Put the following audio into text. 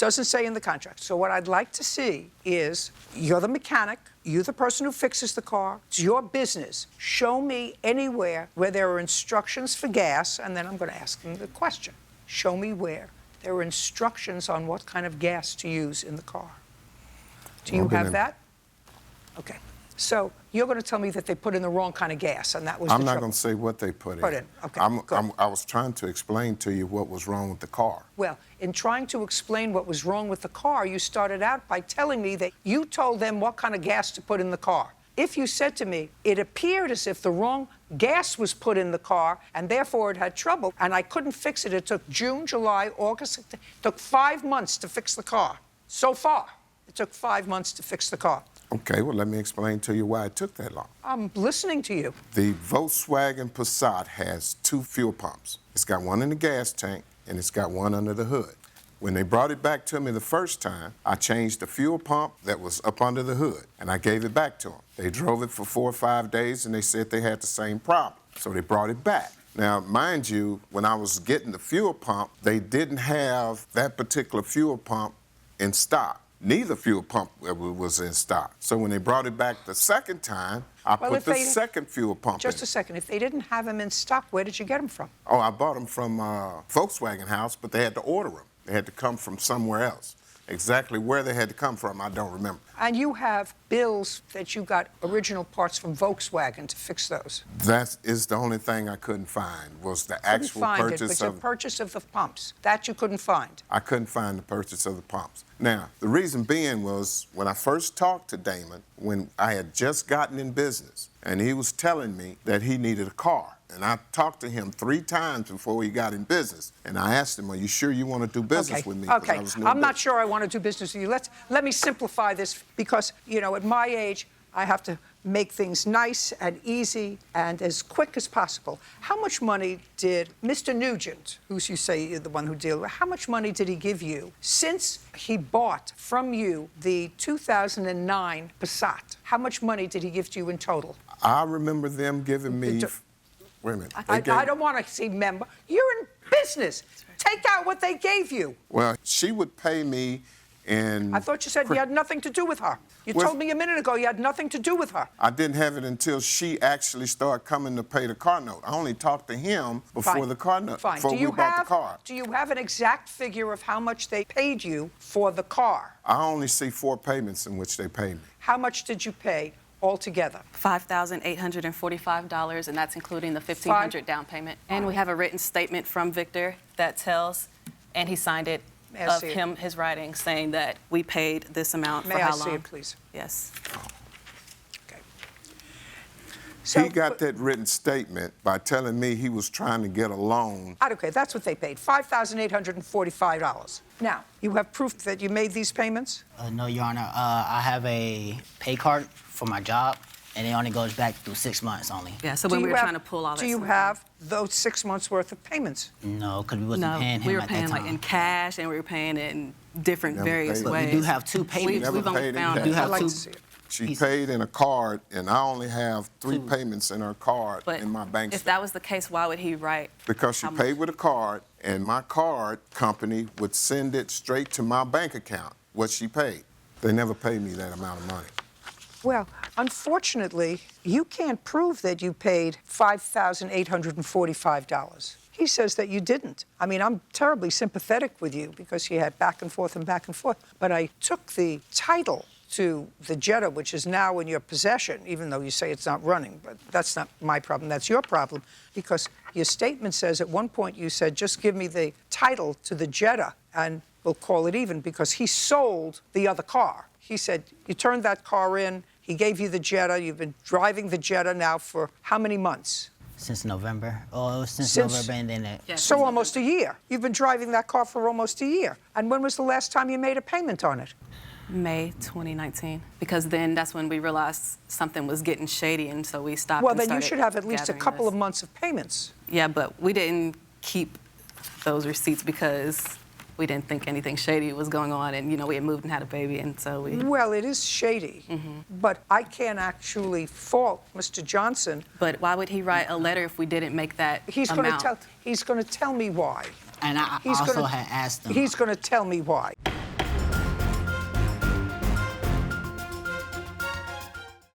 Doesn't say in the contract. So what I'd like to see is, you're the mechanic, you're the person who fixes the car, it's your business. Show me anywhere where there are instructions for gas, and then I'm going to ask them the question. Show me where there are instructions on what kind of gas to use in the car. Do you have that? Okay. So you're going to tell me that they put in the wrong kind of gas, and that was the trouble. I'm not going to say what they put in. Okay, I was trying to explain to you what was wrong with the car. Well, in trying to explain what was wrong with the car, you started out by telling me that you told them what kind of gas to put in the car. If you said to me, it appeared as if the wrong gas was put in the car, and therefore it had trouble, and I couldn't fix it. It took June, July, August. It took 5 months to fix the car. So far, it took 5 months to fix the car. Okay, well, let me explain to you why it took that long. I'm listening to you. The Volkswagen Passat has 2 fuel pumps. It's got one in the gas tank, and it's got one under the hood. When they brought it back to me the first time, I changed the fuel pump that was up under the hood, and I gave it back to them. They drove it for 4 or 5 days, and they said they had the same problem, so they brought it back. Now, mind you, when I was getting the fuel pump, they didn't have that particular fuel pump in stock. Neither fuel pump was in stock. So when they brought it back the second time, I put the second fuel pump in. Just a second. If they didn't have them in stock, where did you get them from? Oh, I bought them from Volkswagen House, but they had to order them. They had to come from somewhere else. Exactly where they had to come from, I don't remember. And you have bills that you got original parts from Volkswagen to fix those. That is the only thing I couldn't find, was the actual purchase of... the purchase of the pumps. That you couldn't find. I couldn't find the purchase of the pumps. Now, the reason being was, when I first talked to Damon, when I had just gotten in business, and he was telling me that he needed a car. And I talked to him 3 times before he got in business. And I asked him, are you sure you want to do business with me? Okay, I'm not sure I want to do business with you. Let me simplify this, because, you know, at my age, I have to make things nice and easy and as quick as possible. How much money did Mr. Nugent, who's you say you're the one who deals with, how much money did he give you since he bought from you the 2009 Passat? How much money did he give to you in total? I remember them giving me... Wait a minute. I don't want to see member. You're in business. Take out what they gave you. Well, she would pay me in... I thought you said you had nothing to do with her. You told me a minute ago you had nothing to do with her. I didn't have it until she actually started coming to pay the car note. I only talked to him before the car note, before we bought the car. Do you have an exact figure of how much they paid you for the car? I only see 4 payments in which they paid me. How much did you pay altogether? $5,845, and that's including the $1,500 down payment. And we have a written statement from Victor that tells, and he signed it, of him, his writing, saying that we paid this amount for how long. May I see it, please? Yes. Okay. So, he got that written statement by telling me he was trying to get a loan. Okay, that's what they paid, $5,845. Now, you have proof that you made these payments? No, Your Honor. I have a pay card for my job, and it only goes back through 6 months only. Yeah, so when we were trying to pull all that Do you have those 6 months worth of payments? No, because we wasn't paying him we were at paying that time. like in cash, and we were paying it in different various ways. We do have 2 payments. We've only found We do have I'd like 2. to see it. She paid in a card, and I only have 3 payments in her card in my bank statement. If that was the case, why would he write? Because she paid with a card, and my card company would send it straight to my bank account, what she paid. They never paid me that amount of money. Well, unfortunately, you can't prove that you paid $5,845. He says that you didn't. I mean, I'm terribly sympathetic with you because you had back and forth and back and forth. But I took the title to the Jetta, which is now in your possession, even though you say it's not running. But that's not my problem. That's your problem, because your statement says at one point you said, just give me the title to the Jetta and we'll call it even, because he sold the other car. He said, you turned that car in, he gave you the Jetta, you've been driving the Jetta now for how many months? Since November. Oh, since November, and then... So almost a year. You've been driving that car for almost a year. And when was the last time you made a payment on it? May 2019, because then that's when we realized something was getting shady, and so we stopped. Well, then you should have at least a couple of months of payments. Yeah, but we didn't keep those receipts because we didn't think anything shady was going on, and, you know, we had moved and had a baby, and so we... Well, it is shady, but I can't actually fault Mr. Johnson. But why would he write a letter if we didn't make that amount? He's going to tell me why. And I also had asked him. He's going to tell me why.